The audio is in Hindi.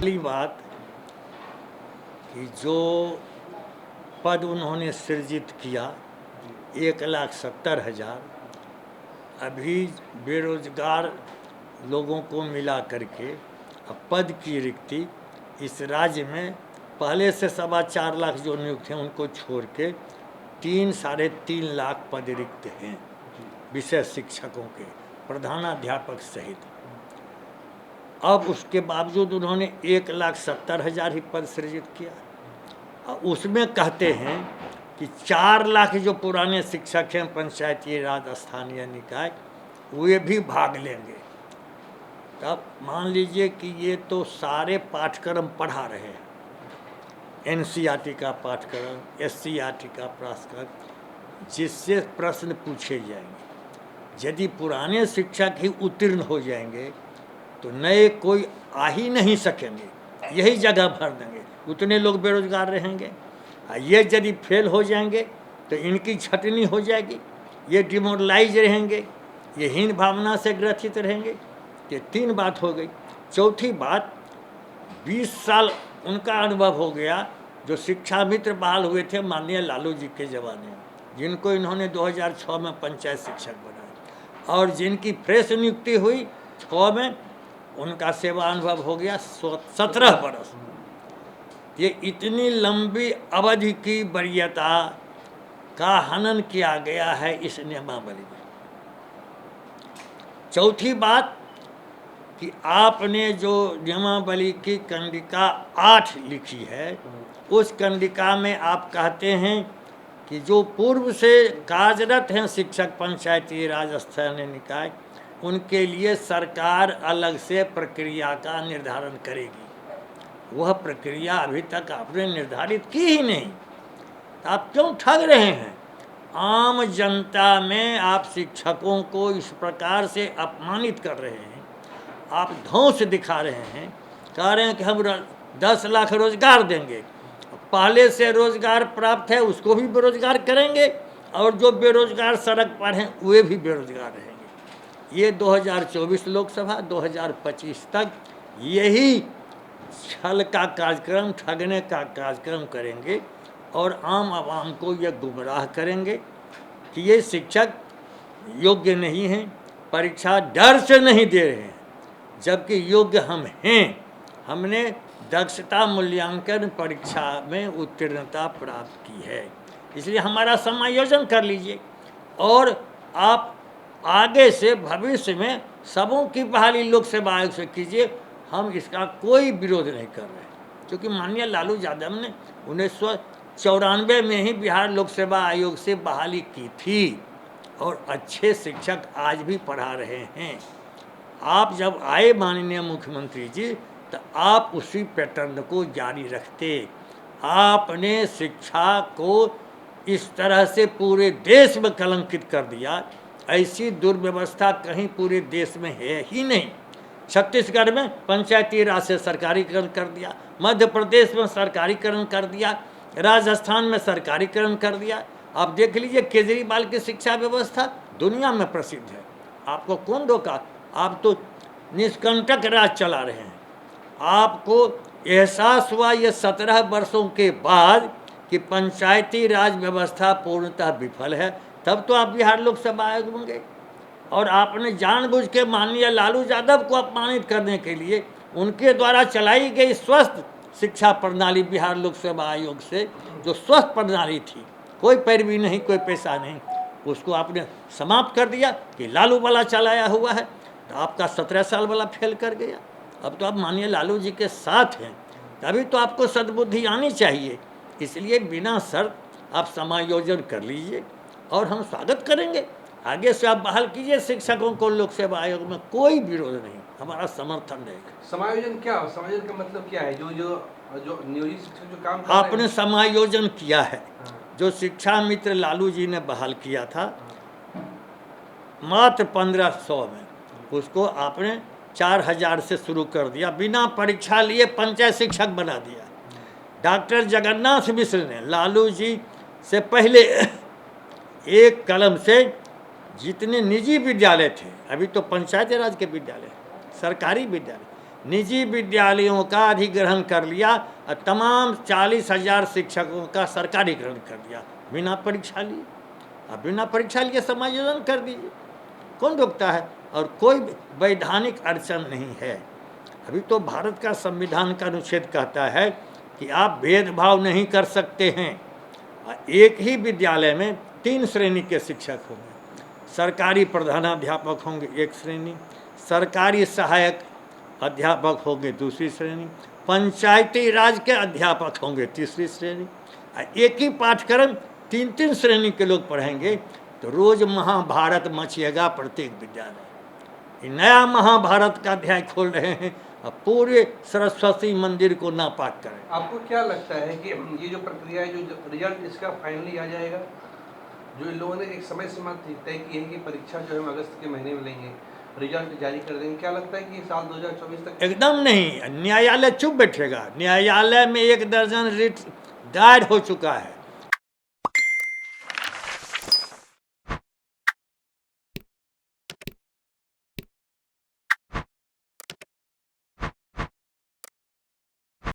पहली बात कि जो पद उन्होंने सृजित किया 1,70,000 अभी बेरोजगार लोगों को मिला करके अब पद की रिक्ति इस राज्य में पहले से 4.25 लाख जो नियुक्त हैं उनको छोड़ के 3-3.5 लाख पद रिक्त हैं विषय शिक्षकों के, प्रधानाध्यापक सहित। अब उसके बावजूद उन्होंने 1,70,000 ही पद सृजित किया। उसमें कहते हैं कि 4 लाख जो पुराने शिक्षक हैं पंचायती राज स्थानीय निकाय वे भी भाग लेंगे। तब मान लीजिए कि ये तो सारे पाठ्यक्रम पढ़ा रहे हैं, एनसीईआरटी का पाठ्यक्रम, एससीईआरटी का पाठ्यक्रम, जिससे प्रश्न पूछे जाएंगे। यदि पुराने शिक्षक ही उत्तीर्ण हो जाएंगे तो नए कोई आ ही नहीं सकेंगे, यही जगह भर देंगे, उतने लोग बेरोजगार रहेंगे। ये यदि फेल हो जाएंगे तो इनकी छटनी हो जाएगी, ये डिमोरलाइज रहेंगे, ये हीन भावना से ग्रसित रहेंगे। ये 3 बात हो गई। चौथी बात, 20 साल उनका अनुभव हो गया जो शिक्षा मित्र बहाल हुए थे माननीय लालू जी के ज़माने में, जिनको इन्होंने 2006 में पंचायत शिक्षक बनाया, और जिनकी फ्रेश नियुक्ति हुई 6 में, उनका सेवा अनुभव हो गया 17 बरस। ये इतनी लंबी अवधि की वरीयता का हनन किया गया है इस नियमावली में। चौथी बात कि आपने जो नियमावली की कंडिका 8 लिखी है, उस कंडिका में आप कहते हैं कि जो पूर्व से कार्यरत हैं शिक्षक पंचायती राज स्थानीय निकाय, उनके लिए सरकार अलग से प्रक्रिया का निर्धारण करेगी। वह प्रक्रिया अभी तक आपने निर्धारित की ही नहीं, तो आप क्यों ठग रहे हैं? आम जनता में आप शिक्षकों को इस प्रकार से अपमानित कर रहे हैं, आप धौंस दिखा रहे हैं, कह रहे हैं कि हम 10 लाख रोजगार देंगे, पहले से रोजगार प्राप्त है उसको भी बेरोजगार करेंगे, और जो बेरोजगार सड़क पर हैं वे भी बेरोजगार रहेंगे। ये 2024 लोकसभा 2025 तक यही छल का कार्यक्रम, ठगने का कार्यक्रम करेंगे और आम आवाम को यह गुमराह करेंगे कि ये शिक्षक योग्य नहीं हैं, परीक्षा डर से नहीं दे रहे हैं, जबकि योग्य हम हैं। हमने दक्षता मूल्यांकन परीक्षा में उत्तीर्णता प्राप्त की है, इसलिए हमारा समायोजन कर लीजिए और आप आगे से भविष्य में सबों की बहाली लोक सेवा आयोग से कीजिए। हम इसका कोई विरोध नहीं कर रहे हैं, क्योंकि माननीय लालू यादव ने 1994 में ही बिहार लोक सेवा आयोग से बहाली की थी और अच्छे शिक्षक आज भी पढ़ा रहे हैं। आप जब आए माननीय मुख्यमंत्री जी, तो आप उसी पैटर्न को जारी रखते। आपने शिक्षा को इस तरह से पूरे देश में कलंकित कर दिया, ऐसी दुर्व्यवस्था कहीं पूरे देश में है ही नहीं। छत्तीसगढ़ में पंचायती राज से सरकारीकरण कर दिया, मध्य प्रदेश में सरकारीकरण कर दिया, राजस्थान में सरकारीकरण कर दिया। आप देख लीजिए केजरीवाल की शिक्षा व्यवस्था दुनिया में प्रसिद्ध है। आपको कौन रोका? आप तो निष्कंटक राज चला रहे हैं। आपको एहसास हुआ ये 17 वर्षों के बाद कि पंचायती राज व्यवस्था पूर्णतः विफल है, तब तो आप बिहार लोक सेवा आयोग होंगे। और आपने जानबूझ के माननीय लालू यादव को अपमानित करने के लिए उनके द्वारा चलाई गई स्वस्थ शिक्षा प्रणाली बिहार लोक सेवा आयोग से, जो स्वस्थ प्रणाली थी, कोई पैरवी नहीं, कोई पैसा नहीं, उसको आपने समाप्त कर दिया कि लालू वाला चलाया हुआ है। तो आपका 17 साल वाला फेल कर गया। अब तो आप माननीय लालू जी के साथ हैं, तभी तो आपको सद्बुद्धि आनी चाहिए। इसलिए बिना शर्त आप समायोजन कर लीजिए और हम स्वागत करेंगे। आगे से आप बहाल कीजिए शिक्षकों को लोक सेवा आयोग में, कोई विरोध नहीं, हमारा समर्थन रहेगा। समायोजन क्या? समायोजन का मतलब क्या है? जो नियोजित शिक्षक जो काम आपने समायोजन किया है। जो शिक्षा मित्र लालू जी ने बहाल किया था मात्र 1500 में, उसको आपने 4000 से शुरू कर दिया, बिना परीक्षा लिए पंचायत शिक्षक बना दिया। डॉक्टर जगन्नाथ मिश्र ने लालू जी से पहले एक कलम से जितने निजी विद्यालय थे, अभी तो पंचायती राज के विद्यालय, सरकारी विद्यालय, निजी विद्यालयों का अधिग्रहण कर लिया और तमाम 40,000 शिक्षकों का सरकारीकरण कर दिया बिना परीक्षा लिए। अब बिना परीक्षा लिए समायोजन कर दीजिए, कौन रोकता है? और कोई वैधानिक अड़चन नहीं है। अभी तो भारत का संविधान का अनुच्छेद कहता है कि आप भेदभाव नहीं कर सकते हैं। एक ही विद्यालय में 3 श्रेणी के शिक्षक होंगे। सरकारी प्रधानाध्यापक होंगे 1 श्रेणी, सरकारी सहायक अध्यापक होंगे 2री श्रेणी, पंचायती राज के अध्यापक होंगे 3री श्रेणी। एक ही पाठ्यक्रम 3-3 श्रेणी के लोग पढ़ेंगे तो रोज महाभारत मचिएगा प्रत्येक विद्यालय। नया महाभारत का अध्याय खोल रहे हैं और पूरे सरस्वती मंदिर को नापाक करें। आपको क्या लगता है कि ये जो प्रक्रिया है, जो रिजल्ट इसका फाइनली आ जाएगा? जो इन लोगों ने एक समय सीमा तय की है कि परीक्षा जो है हम अगस्त के महीने में लेंगे, रिजल्ट जारी कर देंगे, क्या लगता है कि साल 2024 तक? एकदम नहीं, न्यायालय चुप बैठेगा। न्यायालय में 1 दर्जन रिट दायर हो चुका है।